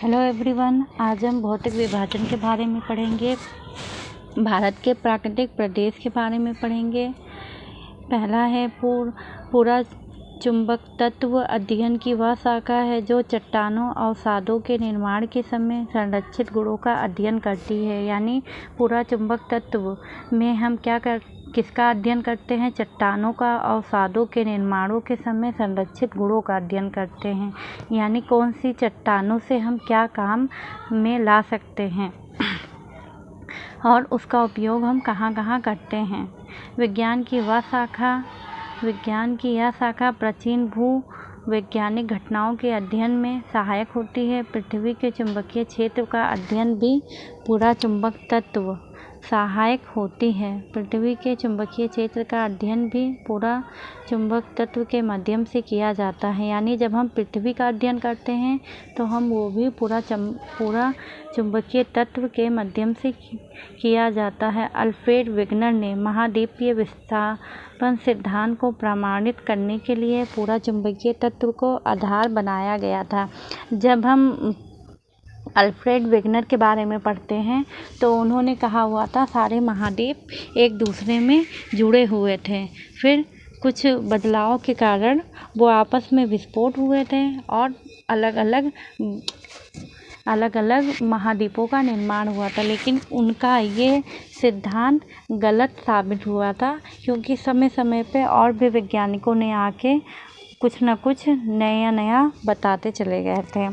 Hello everyone, आज हम भौतिक विभाजन के बारे में पढ़ेंगे। भारत के प्राकृतिक प्रदेश के बारे में पढ़ेंगे। पहला है पूरा चुंबक तत्व अध्ययन की वह शाखा है जो चट्टानों अवसादों के निर्माण के समय संरक्षित गुणों का अध्ययन करती है। यानी पूरा चुंबक तत्व में हम किसका अध्ययन करते हैं? चट्टानों का अवसादों के निर्माणों के समय संरक्षित गुणों का अध्ययन करते हैं। यानी कौन सी चट्टानों से हम क्या काम में ला सकते हैं और उसका उपयोग हम कहाँ कहाँ करते हैं। विज्ञान की यह शाखा प्राचीन भू वैज्ञानिक घटनाओं के अध्ययन में सहायक होती है। पृथ्वी के चुंबकीय क्षेत्र का अध्ययन भी पूरा चुंबक तत्व सहायक होती है। पृथ्वी के चुंबकीय क्षेत्र का अध्ययन भी पूरा चुंबक तत्व के माध्यम से किया जाता है। यानी जब हम पृथ्वी का अध्ययन करते हैं तो हम वो भी पूरा चुंबकीय तत्व के माध्यम से किया जाता है। अल्फ्रेड वेगनर ने महाद्वीपीय विस्थापन सिद्धांत को प्रमाणित करने के लिए पूरा चुंबकीय तत्व को आधार बनाया गया था। जब हम अल्फ्रेड वेगनर के बारे में पढ़ते हैं तो उन्होंने कहा हुआ था सारे महाद्वीप एक दूसरे में जुड़े हुए थे। फिर कुछ बदलाव के कारण वो आपस में विस्फोट हुए थे और अलग अलग महाद्वीपों का निर्माण हुआ था। लेकिन उनका ये सिद्धांत गलत साबित हुआ था, क्योंकि समय समय पे और भी वैज्ञानिकों ने आके कुछ न कुछ नया बताते चले गए थे।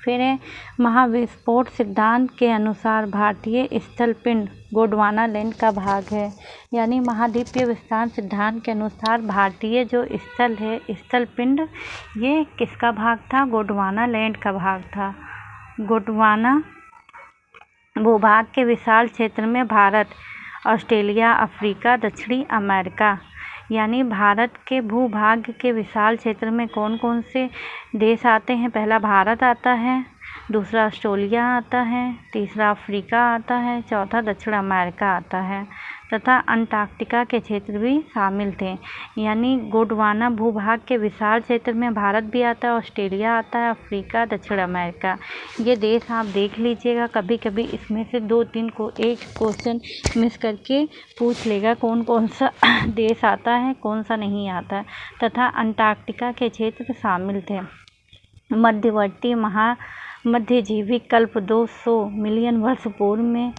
फिर है महाविस्फोट सिद्धांत के अनुसार भारतीय स्थल पिंड गोंडवाना लैंड का भाग है। यानी महाद्वीपीय विस्तार सिद्धांत के अनुसार भारतीय जो स्थल पिंड ये किसका भाग था? गोंडवाना लैंड का भाग था। गोंडवाना भूभाग के विशाल क्षेत्र में भारत, ऑस्ट्रेलिया, अफ्रीका, दक्षिणी अमेरिका, यानी भारत के भूभाग के विशाल क्षेत्र में कौन कौन से देश आते हैं? पहला भारत आता है, दूसरा ऑस्ट्रेलिया आता है, तीसरा अफ्रीका आता है, चौथा दक्षिण अमेरिका आता है तथा अंटार्कटिका के क्षेत्र भी शामिल थे। यानी गोंडवाना भूभाग के विशाल क्षेत्र में भारत भी आता है, ऑस्ट्रेलिया आता है, अफ्रीका, दक्षिण अमेरिका। ये देश आप देख लीजिएगा, कभी कभी इसमें से 2-3 को एक क्वेश्चन मिस करके पूछ लेगा कौन कौन सा देश आता है, कौन सा नहीं आता है। तथा अंटार्कटिका के क्षेत्र शामिल थे। मध्यवर्ती मध्यजीवी कल्प 200 मिलियन वर्ष पूर्व में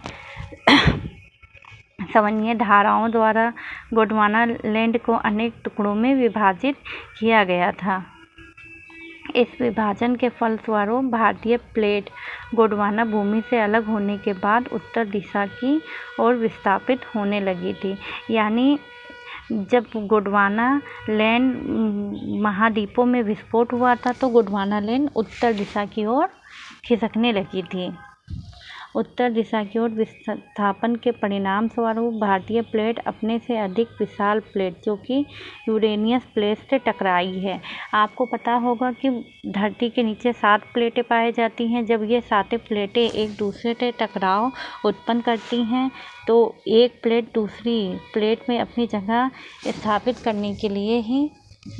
सवनीय धाराओं द्वारा गोंडवाना लैंड को अनेक टुकड़ों में विभाजित किया गया था। इस विभाजन के फलस्वरूप भारतीय प्लेट गोंडवाना भूमि से अलग होने के बाद उत्तर दिशा की ओर विस्थापित होने लगी थी। यानी जब गोंडवाना लैंड महाद्वीपों में विस्फोट हुआ था तो गोंडवाना लैंड उत्तर दिशा की ओर खिसकने लगी थी। उत्तर दिशा की ओर विस्थापन के परिणाम स्वरूप भारतीय प्लेट अपने से अधिक विशाल प्लेट जो कि यूरेनियस प्लेट से टकराई है। आपको पता होगा कि धरती के नीचे 7 प्लेटें पाई जाती हैं। जब ये 7 प्लेटें एक दूसरे से टकराव उत्पन्न करती हैं तो एक प्लेट दूसरी प्लेट में अपनी जगह स्थापित करने के लिए ही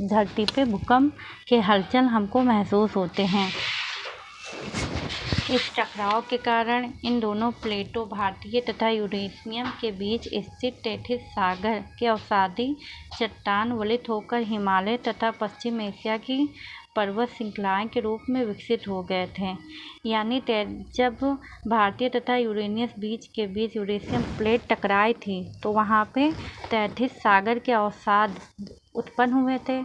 धरती पे भूकंप के हलचल हमको महसूस होते हैं। इस टकराव के कारण इन दोनों प्लेटों भारतीय तथा यूरेनियम के बीच स्थित तैथिस सागर के अवसादी चट्टान वलित होकर हिमालय तथा पश्चिम एशिया की पर्वत श्रृंखलाएं के रूप में विकसित हो गए थे। यानी जब भारतीय तथा यूरेनियस के बीच यूरेशियन प्लेट टकराई थी तो वहाँ पे तैथिस सागर के अवसाद उत्पन्न हुए थे,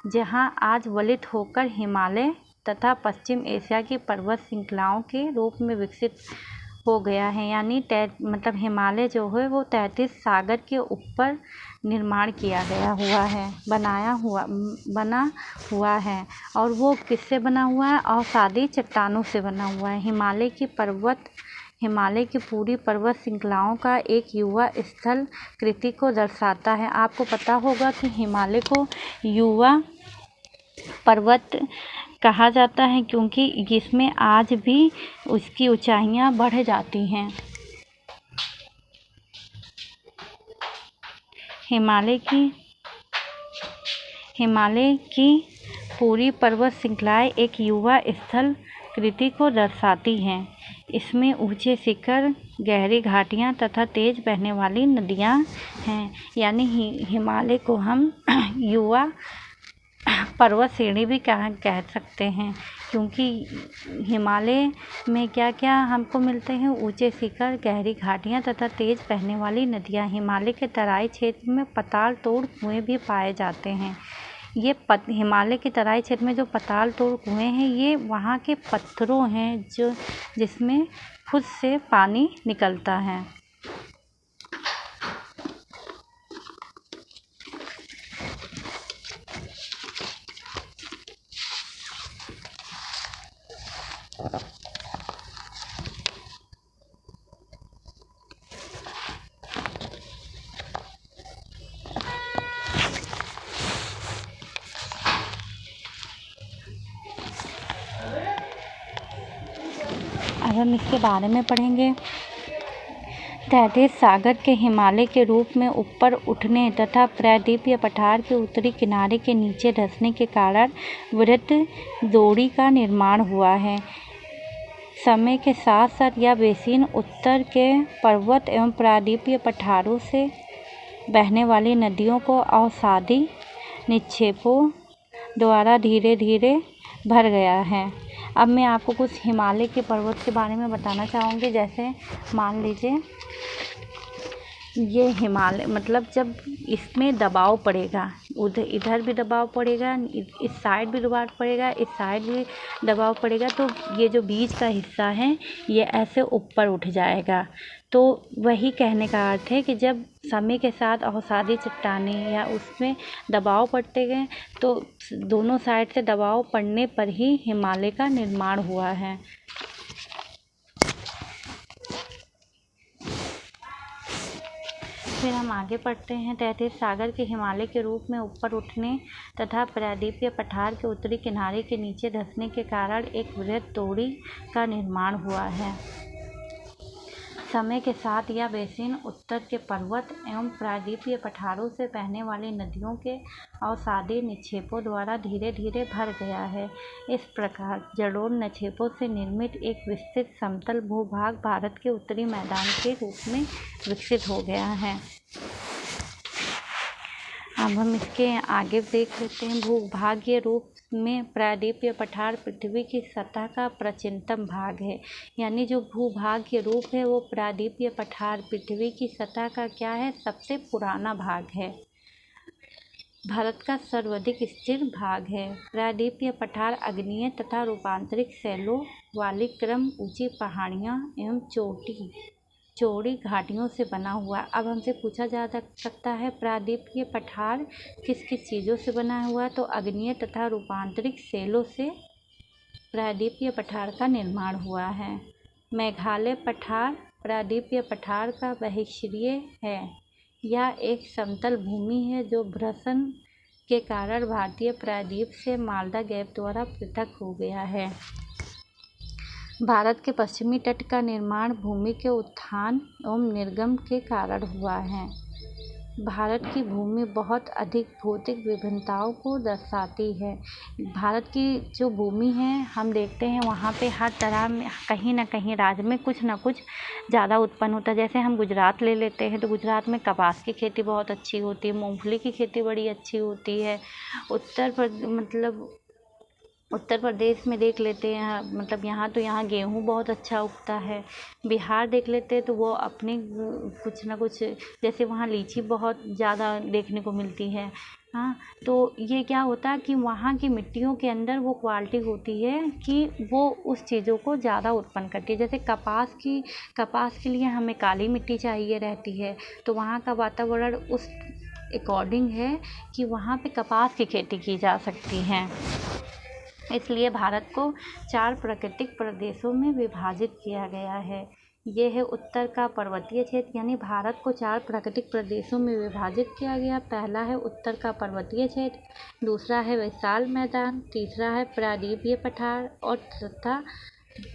जहाँ आज वलित होकर हिमालय तथा पश्चिम एशिया की पर्वत श्रृंखलाओं के रूप में विकसित हो गया है। यानी मतलब हिमालय जो है वो तैथिस सागर के ऊपर निर्माण किया गया हुआ है, बना हुआ है। और वो किससे बना हुआ है? अवसादी चट्टानों से बना हुआ है। हिमालय की पूरी पर्वत श्रृंखलाओं का एक युवा स्थल कृति को दर्शाता है। आपको पता होगा कि हिमालय को युवा पर्वत कहा जाता है, क्योंकि इसमें आज भी उसकी ऊंचाइयां बढ़ जाती हैं। हिमालय की पूरी पर्वत श्रृंखलाएं एक युवा स्थल प्रकृति को दर्शाती हैं। इसमें ऊंचे शिखर, गहरी घाटियाँ तथा तेज बहने वाली नदियाँ हैं। यानी हिमालय को हम युवा पर्वत श्रेणी भी कह सकते हैं, क्योंकि हिमालय में क्या क्या हमको मिलते हैं? ऊंचे शिखर, गहरी घाटियाँ तथा तेज बहने वाली नदियाँ। हिमालय के तराई क्षेत्र में पताल तोड़ कुएँ भी पाए जाते हैं। ये हिमालय के तराई क्षेत्र में जो पताल तोड़ कुएँ हैं, ये वहाँ के पत्थरों हैं जिसमें खुद से पानी निकलता है। अब हम इसके बारे में पढ़ेंगे। तैतीस सागर के हिमालय के रूप में ऊपर उठने तथा प्रायद्वीपीय पठार के उत्तरी किनारे के नीचे धंसने के कारण वृत्त द्रोणी का निर्माण हुआ है। समय के साथ साथ यह बेसिन उत्तर के पर्वत एवं प्रायद्वीपीय पठारों से बहने वाली नदियों को अवसादी निक्षेपों द्वारा धीरे धीरे भर गया है। अब मैं आपको कुछ हिमालय के पर्वत के बारे में बताना चाहूँगी। जैसे मान लीजिए, ये हिमालय मतलब जब इसमें दबाव पड़ेगा, इधर भी दबाव पड़ेगा, इस साइड भी दबाव पड़ेगा, इस साइड भी दबाव पड़ेगा, तो ये जो बीच का हिस्सा है ये ऐसे ऊपर उठ जाएगा। तो वही कहने का अर्थ है कि जब समय के साथ अवसादी चट्टानें या उसमें दबाव पड़ते गए, तो दोनों साइड से दबाव पड़ने पर ही हिमालय का निर्माण हुआ है। फिर हम आगे पढ़ते हैं। तैतीस सागर के हिमालय के रूप में ऊपर उठने तथा प्रायद्वीपीय पठार के उत्तरी किनारे के नीचे धंसने के कारण एक वृहद द्रोणी का निर्माण हुआ है। समय के साथ यह बेसिन उत्तर के पर्वत एवं प्रायद्वीपीय पठारों से बहने वाली नदियों के अवसादी निक्षेपों द्वारा धीरे धीरे भर गया है। इस प्रकार जलोढ़ निक्षेपों से निर्मित एक विस्तृत समतल भूभाग भारत के उत्तरी मैदान के रूप में विकसित हो गया है। अब हम इसके आगे देख लेते हैं। भूभागीय रूप में प्रायद्वीपीय पठार पृथ्वी की सतह का प्राचीनतम भाग है। यानी जो भूभागीय रूप है वो प्रायद्वीपीय पठार पृथ्वी की सतह का क्या है? सबसे पुराना भाग है। भारत का सर्वाधिक स्थिर भाग है। प्रायद्वीपीय पठार आग्नेय तथा रूपांतरित शैलों वाली क्रम ऊंची पहाड़ियाँ एवं चौड़ी घाटियों से बना हुआ। अब हमसे पूछा जा सकता है प्रायद्वीपीय पठार किस किस चीज़ों से बना हुआ? तो आग्नेय तथा रूपांतरित शैलों से प्रायद्वीपीय पठार का निर्माण हुआ है। मेघालय पठार प्रायद्वीपीय पठार का बहिर्क्षीय है। यह एक समतल भूमि है जो भ्रंशन के कारण भारतीय प्रायद्वीप से मालदा गैप द्वारा पृथक हो गया है। भारत के पश्चिमी तट का निर्माण भूमि के उत्थान एवं निर्गम के कारण हुआ है। भारत की भूमि बहुत अधिक भौतिक विभिन्नताओं को दर्शाती है। भारत की जो भूमि है हम देखते हैं वहाँ पे हर तरह में कहीं ना कहीं राज्य में कुछ ना कुछ ज़्यादा उत्पन्न होता है। जैसे हम गुजरात ले लेते हैं तो गुजरात में कपास की खेती बहुत अच्छी होती है, मूंगफली की खेती बड़ी अच्छी होती है। उत्तर प्रदेश में देख लेते हैं, मतलब यहाँ गेहूँ बहुत अच्छा उगता है। बिहार देख लेते हैं तो वो अपने कुछ ना कुछ, जैसे वहाँ लीची बहुत ज़्यादा देखने को मिलती है। हाँ, तो ये क्या होता है कि वहाँ की मिट्टियों के अंदर वो क्वालिटी होती है कि वो उस चीज़ों को ज़्यादा उत्पन्न करती है। जैसे कपास के लिए हमें काली मिट्टी चाहिए रहती है, तो वहाँ का वातावरण उस अकॉर्डिंग है कि वहाँ पे कपास की खेती की जा सकती है। इसलिए भारत को 4 प्राकृतिक प्रदेशों में विभाजित किया गया है। ये है उत्तर का पर्वतीय क्षेत्र, यानी भारत को 4 प्राकृतिक प्रदेशों में विभाजित किया गया। पहला है उत्तर का पर्वतीय क्षेत्र, दूसरा है विशाल मैदान, तीसरा है प्रायद्वीपीय पठार और तथा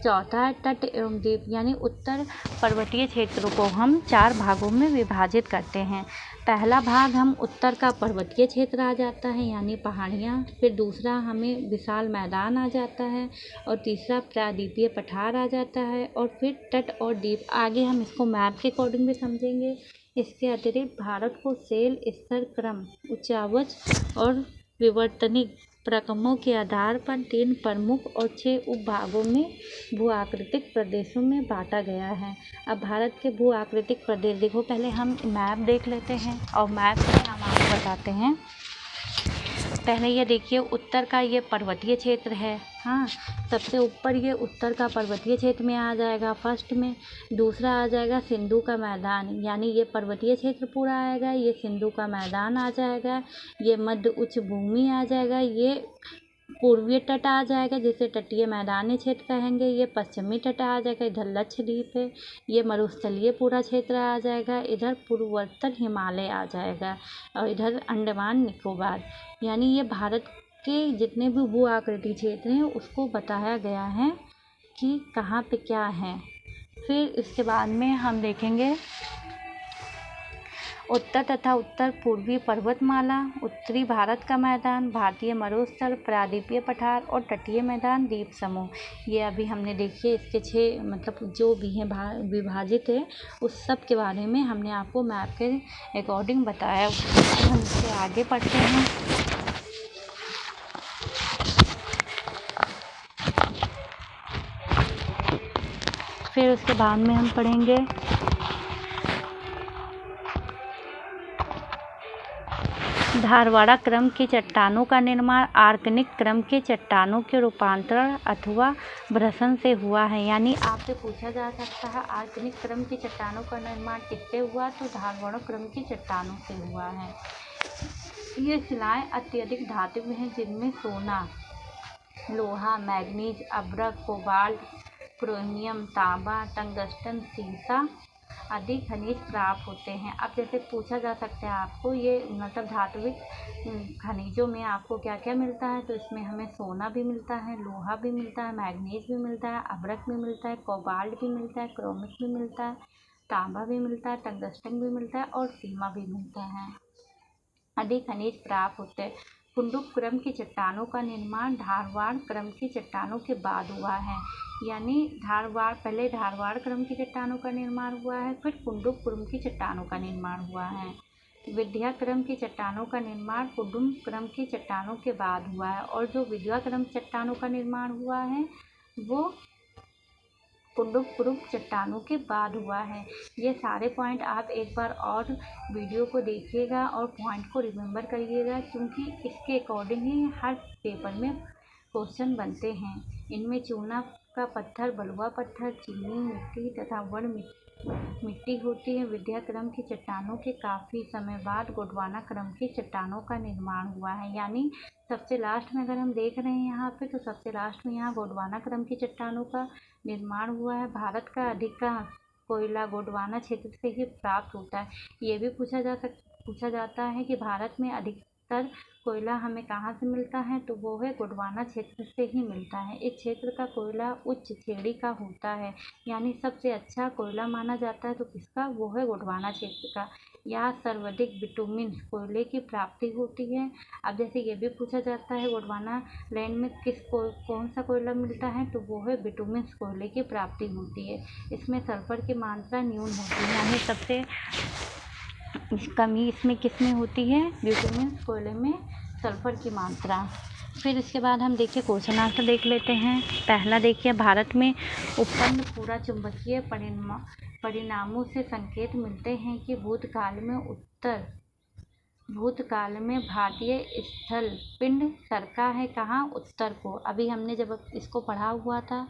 चौथा है तट एवं द्वीप। यानी उत्तर पर्वतीय क्षेत्र को हम 4 भागों में विभाजित करते हैं। पहला भाग हम उत्तर का पर्वतीय क्षेत्र आ जाता है यानी पहाड़ियाँ, फिर दूसरा हमें विशाल मैदान आ जाता है और तीसरा प्रायद्वीपीय पठार आ जाता है और फिर तट और द्वीप। आगे हम इसको मैप के अकॉर्डिंग भी समझेंगे। इसके अतिरिक्त भारत को शैल स्तर क्रम, उच्चावच और विवर्तनिक प्रक्रमों के आधार पर 3 प्रमुख और 6 उपभागों में भू-आकृतिक प्रदेशों में बांटा गया है। अब भारत के भू-आकृतिक प्रदेश देखो, पहले हम मैप देख लेते हैं और मैप से हम आपको बताते हैं। पहले ये देखिए, उत्तर का ये पर्वतीय क्षेत्र है। हाँ, सबसे ऊपर ये उत्तर का पर्वतीय क्षेत्र में आ जाएगा फर्स्ट में। दूसरा आ जाएगा सिंधु का मैदान, यानी ये पर्वतीय क्षेत्र पूरा आएगा, ये सिंधु का मैदान आ जाएगा, ये मध्य उच्च भूमि आ जाएगा, ये पूर्वीय तट आ जाएगा जिसे तटीय मैदानी क्षेत्र कहेंगे, ये पश्चिमी तट आ जाएगा, इधर लक्षद्वीप है, ये मरुस्थलीय पूरा क्षेत्र आ जाएगा, इधर पूर्वोत्तर हिमालय आ जाएगा और इधर अंडमान निकोबार। यानी ये भारत के जितने भी भू आकृति क्षेत्र हैं उसको बताया गया है कि कहाँ पे क्या है। फिर इसके बाद में हम देखेंगे उत्तर तथा उत्तर पूर्वी पर्वतमाला, उत्तरी भारत का मैदान, भारतीय मरुस्थल, प्रायद्वीपीय पठार और तटीय मैदान, द्वीप समूह। ये अभी हमने देखिए इसके 6 मतलब जो भी हैं विभाजित है उस सब के बारे में हमने आपको मैप के अकॉर्डिंग बताया। हम इससे आगे पढ़ते हैं। फिर उसके बाद में हम पढ़ेंगे धारवाड़ा क्रम की चट्टानों का निर्माण आर्कनिक क्रम के चट्टानों के रूपांतरण अथवा भ्रसन से हुआ है। यानी आपसे पूछा जा सकता है आर्कनिक क्रम की चट्टानों का निर्माण किससे हुआ, तो धारवाड़ा क्रम की चट्टानों से हुआ है। ये शिलाएं अत्यधिक धातुव हैं जिनमें सोना, लोहा, मैग्नीज, अभ्रक, कोबाल्ट, क्रोमियम, तांबा, टंगस्टन, सीसा आदि खनिज प्राप्त होते हैं। अब जैसे पूछा जा सकता है आपको ये मतलब धात्विक खनिजों में आपको क्या क्या मिलता है, तो इसमें हमें सोना भी मिलता है, लोहा भी मिलता है, मैग्नीज भी मिलता है, अभ्रक भी मिलता है, कोबाल्ट भी मिलता है, क्रोमिक भी मिलता है, तांबा भी मिलता है, टंगस्टन भी मिलता है और सीमा भी मिलता है। अधिक खनिज प्राप्त होते हैं। कुंडुक क्रम की चट्टानों का निर्माण धारवाड़ क्रम की चट्टानों के बाद हुआ है। यानी पहले धारवाड़ क्रम की चट्टानों का निर्माण हुआ है, फिर कुंडुक क्रम की चट्टानों का निर्माण हुआ है। विंध्य क्रम की चट्टानों का निर्माण कुंडुक क्रम की चट्टानों के बाद हुआ है और जो विंध्य क्रम चट्टानों का निर्माण हुआ है वो कुंडुक क्रम चट्टानों के बाद हुआ है। ये सारे पॉइंट आप एक बार और वीडियो को देखिएगा और पॉइंट को रिमेम्बर करिएगा, क्योंकि इसके अकॉर्डिंग ही हर पेपर में क्वेश्चन बनते हैं। इनमें चूना का पत्थर, बलुआ पत्थर, चीनी मिट्टी तथा वर्ण मिट्टी होती है। विंध्य क्रम की चट्टानों के काफ़ी समय बाद गोंडवाना क्रम की चट्टानों का निर्माण हुआ है। यानी सबसे लास्ट में अगर हम देख रहे हैं यहाँ पे, तो सबसे लास्ट में यहाँ गोंडवाना क्रम की चट्टानों का निर्माण हुआ है। भारत का अधिकांश कोयला गोंडवाना क्षेत्र से ही प्राप्त होता है। ये भी पूछा जाता है कि भारत में अधिकतर कोयला हमें कहाँ से मिलता है, तो वो है गोंडवाना क्षेत्र से ही मिलता है। इस क्षेत्र का कोयला उच्च श्रेणी का होता है, यानी सबसे अच्छा कोयला माना जाता है तो किसका, वो है गोंडवाना क्षेत्र का। यहाँ सर्वाधिक बिटुमिन कोयले की प्राप्ति होती है। अब जैसे ये भी पूछा जाता है गोंडवाना लैंड में कौन सा कोयला मिलता है, तो वो है बिटुमिन कोयले की प्राप्ति होती है। इसमें सल्फर की मात्रा न्यून होती है, यानी सबसे कमी इसमें किसमें होती है, बिटुमिन कोयले में सल्फर की मात्रा। फिर इसके बाद हम देखिए क्वेश्चन आंसर देख लेते हैं। पहला देखिए, भारत में उत्पन्न पूरा चुंबकीय परिणामों से संकेत मिलते हैं कि भूतकाल में भारतीय स्थल पिंड सरका है कहाँ, उत्तर को। अभी हमने जब इसको पढ़ा हुआ था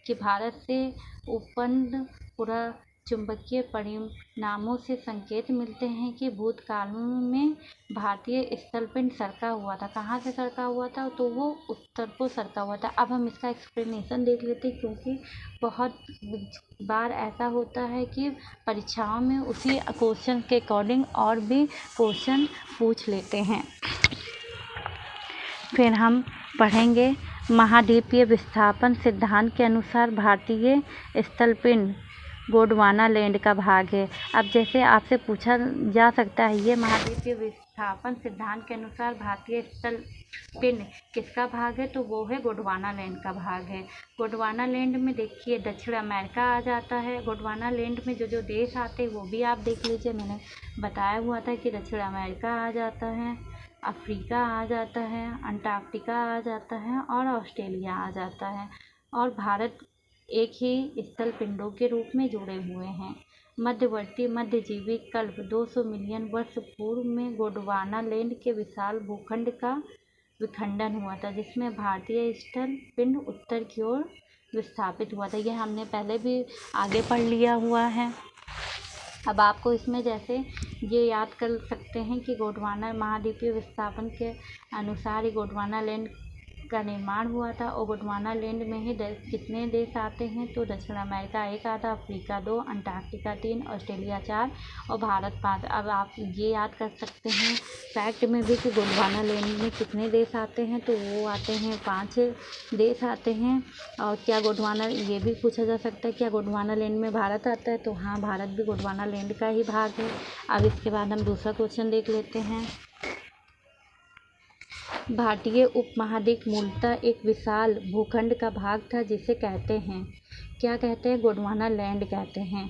कि भारत से उत्पन्न पूरा चुंबकीय परिणामों से संकेत मिलते हैं कि भूतकाल में भारतीय स्थलपिंड सरका हुआ था। कहाँ से सरका हुआ था, तो वो उत्तर को सरका हुआ था। अब हम इसका एक्सप्लेनेशन देख लेते हैं, क्योंकि बहुत बार ऐसा होता है कि परीक्षाओं में उसी क्वेश्चन के अकॉर्डिंग और भी क्वेश्चन पूछ लेते हैं। फिर हम पढ़ेंगे महाद्वीपीय विस्थापन सिद्धांत के अनुसार भारतीय स्थलपिंड गोंडवाना लैंड का भाग है। अब जैसे आपसे पूछा जा सकता है ये महाद्वीपीय विस्थापन सिद्धांत के अनुसार भारतीय स्थल पिंड किसका भाग है, तो वो है गोंडवाना लैंड का भाग है। गोंडवाना लैंड में देखिए दक्षिण अमेरिका आ जाता है। गोंडवाना लैंड में जो जो देश आते हैं वो भी आप देख लीजिए, मैंने बताया हुआ था कि दक्षिण अमेरिका आ जाता है, अफ्रीका आ जाता है, अंटार्कटिका आ जाता है और ऑस्ट्रेलिया आ जाता है। और भारत एक ही स्थल पिंडों के रूप में जुड़े हुए हैं। मध्यवर्ती मध्यजीवी कल्प 200 मिलियन वर्ष पूर्व में गोंडवाना लैंड के विशाल भूखंड का विखंडन हुआ था, जिसमें भारतीय स्थल पिंड उत्तर की ओर विस्थापित हुआ था। यह हमने पहले भी आगे पढ़ लिया हुआ है। अब आपको इसमें जैसे ये याद कर सकते हैं कि गोंडवाना महाद्वीपीय विस्थापन के अनुसार ही गोंडवाना लैंड का निर्माण हुआ था। और गोंडवाना लैंड में ही कितने देश आते हैं, तो दक्षिण अमेरिका 1 आता, अफ्रीका 2, अंटार्कटिका 3, ऑस्ट्रेलिया 4 और भारत 5। अब आप ये याद कर सकते हैं फैक्ट में भी कि गोंडवाना लैंड में कितने देश आते हैं, तो वो आते हैं 5 देश आते हैं। और क्या गोंडवाना, ये भी पूछा जा सकता है क्या गोंडवाना लैंड में भारत आता है, तो हाँ, भारत भी गोंडवाना लैंड का ही भाग है। अब इसके बाद हम दूसरा क्वेश्चन देख लेते हैं। भारतीय उपमहाद्वीप मूलतः एक विशाल भूखंड का भाग था, जिसे कहते हैं, क्या कहते हैं, गोंडवाना लैंड कहते हैं।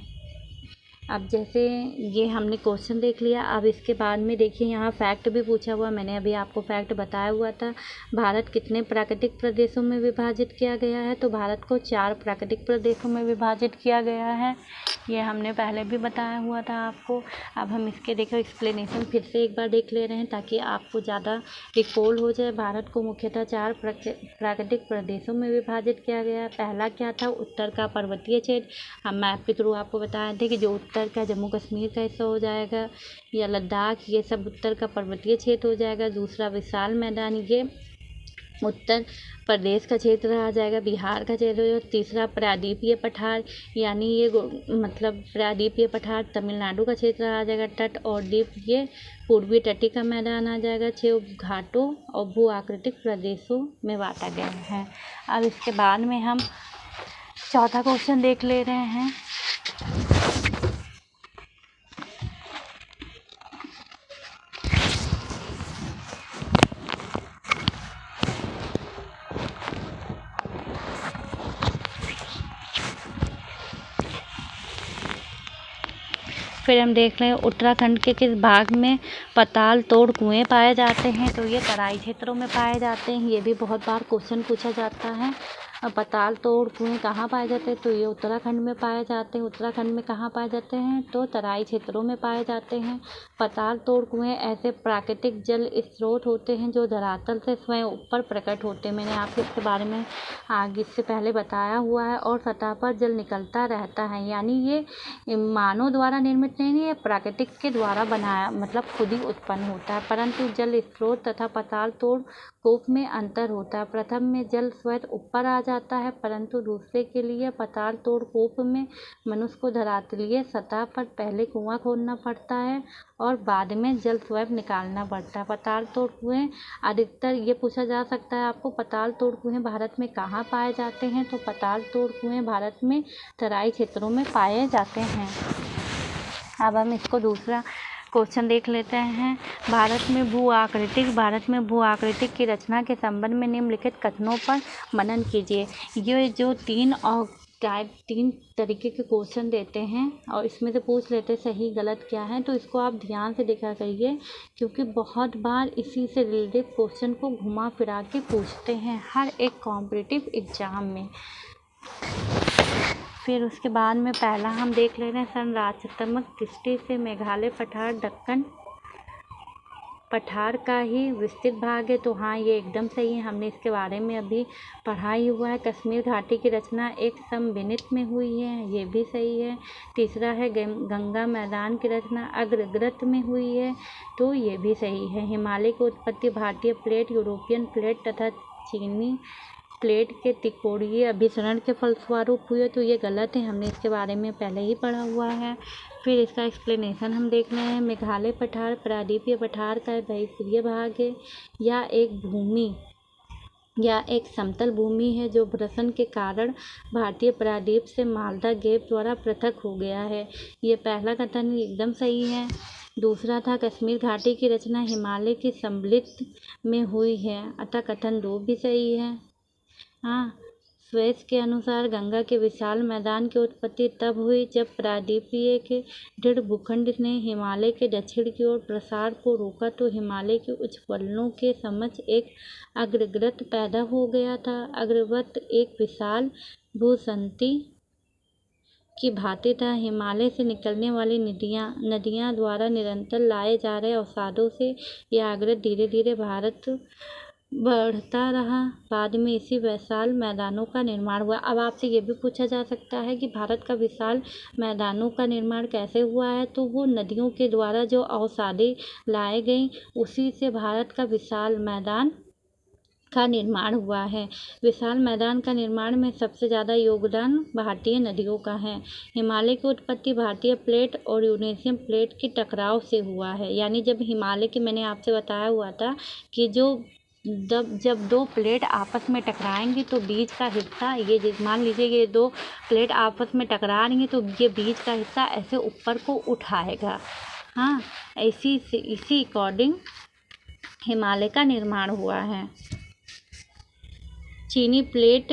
अब जैसे ये हमने क्वेश्चन देख लिया। अब इसके बाद में देखिए यहाँ फैक्ट भी पूछा हुआ, मैंने अभी आपको फैक्ट बताया हुआ था। भारत कितने प्राकृतिक प्रदेशों में विभाजित किया गया है, तो भारत को 4 प्राकृतिक प्रदेशों में विभाजित किया गया है। ये हमने पहले भी बताया हुआ था आपको। अब हम इसके देखो एक्सप्लेनेशन फिर से एक बार देख ले रहे हैं ताकि आपको ज़्यादा रिकॉल हो जाए। भारत को मुख्यतः 4 प्राकृतिक प्रदेशों में विभाजित किया गया है। पहला क्या था, उत्तर का पर्वतीय क्षेत्र। हम मैप के थ्रू आपको बताए थे कि जो उत्तर का जम्मू कश्मीर का हिस्सा हो जाएगा या लद्दाख, ये सब उत्तर का पर्वतीय क्षेत्र हो जाएगा। दूसरा विशाल मैदान, ये उत्तर प्रदेश का क्षेत्र आ जाएगा, बिहार का क्षेत्र हो। तीसरा प्रायद्वीपीय पठार, यानी ये मतलब प्रायद्वीपीय पठार तमिलनाडु का क्षेत्र आ जाएगा। तट और द्वीप, ये पूर्वी तटीय का मैदान आ जाएगा। 6 घाटों और भू आकृतिक प्रदेशों में बांटा गया है। अब इसके बाद में हम चौथा क्वेश्चन देख ले रहे हैं। फिर हम देख लें उत्तराखंड के किस भाग में पताल तोड़ कुएं पाए जाते हैं, तो ये तराई क्षेत्रों में पाए जाते हैं। ये भी बहुत बार क्वेश्चन पूछा जाता है। पताल तोड़ कुएं कहाँ पाए जाते हैं, तो ये उत्तराखंड में पाए जाते हैं। उत्तराखंड में कहाँ पाए जाते हैं, तो तराई क्षेत्रों में पाए जाते हैं। पताल तोड़ कुएं ऐसे प्राकृतिक जल स्रोत होते हैं जो धरातल से स्वयं ऊपर प्रकट होते हैं। मैंने आपको इसके बारे में आगे इससे पहले बताया हुआ है। और सतह पर जल निकलता रहता है, यानी ये मानव द्वारा निर्मित नहीं है, ये प्राकृतिक के द्वारा बनाया, मतलब खुद ही उत्पन्न होता है। परंतु जल स्रोत तथा पताल तोड़ कूप में अंतर होता है। प्रथम में जल स्वयं ऊपर आ जाता है, परंतु दूसरे के लिए पताल तोड़ कूप में मनुष्य को धरातलीय सतह पर पहले कुआं खोदना पड़ता है और बाद में जल स्वयं निकालना पड़ता है। पताल तोड़ कुएं अधिकतर, ये पूछा जा सकता है आपको, पताल तोड़ कुएं भारत में कहाँ पाए जाते हैं, तो पताल तोड़ कुएं भारत में तराई क्षेत्रों में पाए जाते हैं। अब हम इसको दूसरा क्वेश्चन देख लेते हैं। भारत में भू आकृतिक की रचना के संबंध में निम्नलिखित कथनों पर मनन कीजिए। ये जो 3 तरीके के क्वेश्चन देते हैं और इसमें से पूछ लेते हैं सही गलत क्या है, तो इसको आप ध्यान से देखा करिए, क्योंकि बहुत बार इसी से रिलेटेड क्वेश्चन को घुमा फिरा के पूछते हैं हर एक कॉम्पिटिटिव एग्जाम में। फिर उसके बाद में पहला हम देख ले रहे हैं, संरचनात्मक दृष्टि से मेघालय पठार दक्कन पठार का ही विस्तृत भाग है, तो हाँ, ये एकदम सही है। हमने इसके बारे में अभी पढ़ा ही हुआ है। कश्मीर घाटी की रचना एक समविनित में हुई है, ये भी सही है। तीसरा है गंगा मैदान की रचना अग्रग्रत में हुई है, तो ये भी सही है। हिमालय की उत्पत्ति भारतीय प्लेट, यूरोपियन प्लेट तथा चीनी प्लेट के त्रिकोणीय अभिसरण के फलस्वरूप हुए, तो ये गलत है। हमने इसके बारे में पहले ही पढ़ा हुआ है। फिर इसका एक्सप्लेनेशन हम देख रहे हैं। मेघालय पठार प्रायद्वीपीय पठार का बहुस्तरीय भाग है या एक भूमि या एक समतल भूमि है जो भ्रसन के कारण भारतीय प्रायद्वीप से मालदा गैप द्वारा पृथक हो गया है। ये पहला कथन एकदम सही है। दूसरा था कश्मीर घाटी की रचना हिमालय की सम्मिलित में हुई है, अतः कथन 2 भी सही है। हाँ, स्वेस के अनुसार गंगा के विशाल मैदान की उत्पत्ति तब हुई जब प्रायद्वीपीय के दृढ़ भूखंड ने हिमालय के दक्षिण की ओर प्रसार को रोका तो हिमालय के उच्च वलयों के समक्ष एक अग्रवृत्त पैदा हो गया था। अग्रवृत्त एक विशाल भूसंतति की भांति था। हिमालय से निकलने वाली नदियाँ द्वारा निरंतर लाए जा रहे अवसादों से यह अग्रवृत्त धीरे धीरे भारत बढ़ता रहा। बाद में इसी विशाल मैदानों का निर्माण हुआ। अब आपसे ये भी पूछा जा सकता है कि भारत का विशाल मैदानों का निर्माण कैसे हुआ है, तो वो नदियों के द्वारा जो अवसादे लाए गए उसी से भारत का विशाल मैदान का निर्माण हुआ है। विशाल मैदान का निर्माण में सबसे ज़्यादा योगदान भारतीय नदियों का है। हिमालय की उत्पत्ति भारतीय प्लेट और यूरेशियन प्लेट के टकराव से हुआ है। यानी जब हिमालय की मैंने आपसे बताया हुआ था कि जब 2 प्लेट आपस में टकराएंगी तो बीच का हिस्सा ये मान लीजिए ये 2 प्लेट आपस में टकरा रही हैं तो ये बीच का हिस्सा ऐसे ऊपर को उठाएगा। हाँ, इसी अकॉर्डिंग हिमालय का निर्माण हुआ है। चीनी प्लेट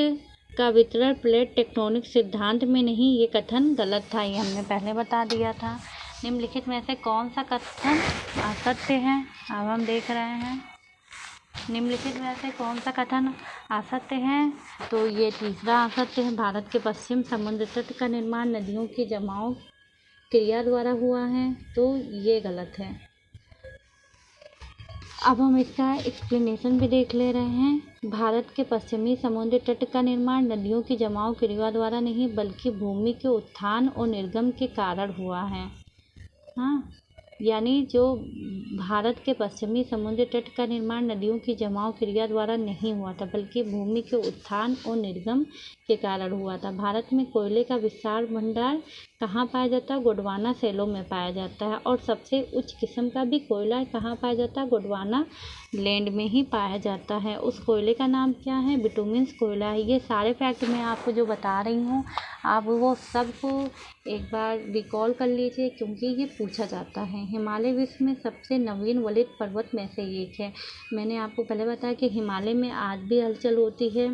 का वितरण प्लेट टेक्टोनिक सिद्धांत में नहीं, ये कथन गलत था, ये हमने पहले बता दिया था। निम्नलिखित में से कौन सा कथन असत्य है? अब हम देख रहे हैं निम्नलिखित में से कौन सा कथन असत्य है, तो ये तीसरा असत्य है। भारत के पश्चिम समुद्र तट का निर्माण नदियों की जमाव क्रिया द्वारा हुआ है, तो ये गलत है। अब हम इसका एक्सप्लेनेशन भी देख ले रहे हैं। भारत के पश्चिमी समुद्री तट का निर्माण नदियों की जमाव क्रिया द्वारा नहीं बल्कि भूमि के उत्थान और निर्गम के कारण हुआ है। हाँ, यानी जो भारत के पश्चिमी समुद्री तट का निर्माण नदियों की जमाव क्रिया द्वारा नहीं हुआ था बल्कि भूमि के उत्थान और निर्गम के कारण हुआ था। भारत में कोयले का विशाल भंडार कहाँ पाया जाता है? गोंडवाना सेलों में पाया जाता है। और सबसे उच्च किस्म का भी कोयला कहाँ पाया जाता है? गोंडवाना लैंड में ही पाया जाता है। उस कोयले का नाम क्या है? बिटुमिन्स कोयला है। ये सारे फैक्ट मैं आपको जो बता रही हूँ आप वो सबको एक बार रिकॉल कर लीजिए क्योंकि ये पूछा जाता है। हिमालय विश्व में सबसे नवीन वलित पर्वत में से एक है। मैंने आपको पहले बताया कि हिमालय में आज भी हलचल होती है,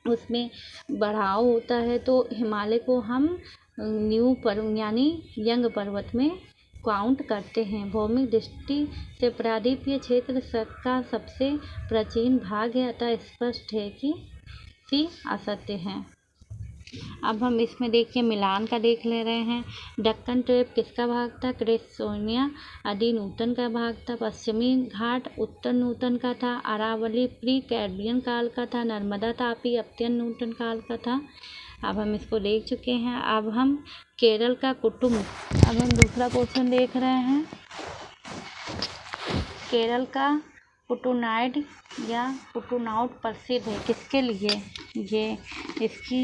उसमें बढ़ाव होता है, तो हिमालय को हम न्यू पर्वत यानी यंग पर्वत में काउंट करते हैं। भौमिक दृष्टि से प्रायद्वीपीय क्षेत्र का सबसे प्राचीन भाग है, अतः स्पष्ट है कि सी असत्य है। अब हम इसमें देखिए मिलान का देख ले रहे हैं। दक्कन ट्रेप किसका भाग था? क्रेसोनिया आदि नूतन का भाग था। पश्चिमी घाट उत्तर नूतन का था। अरावली प्री कैम्ब्रियन काल का था। नर्मदा तापी अत्यंत नूतन काल का था। अब हम इसको देख चुके हैं। अब हम केरल का कुटुम्ब, अब हम दूसरा क्वेश्चन देख रहे हैं। केरल का कुटुनाइड या कुटुनाउट प्रसिद्ध है किसके लिए? ये इसकी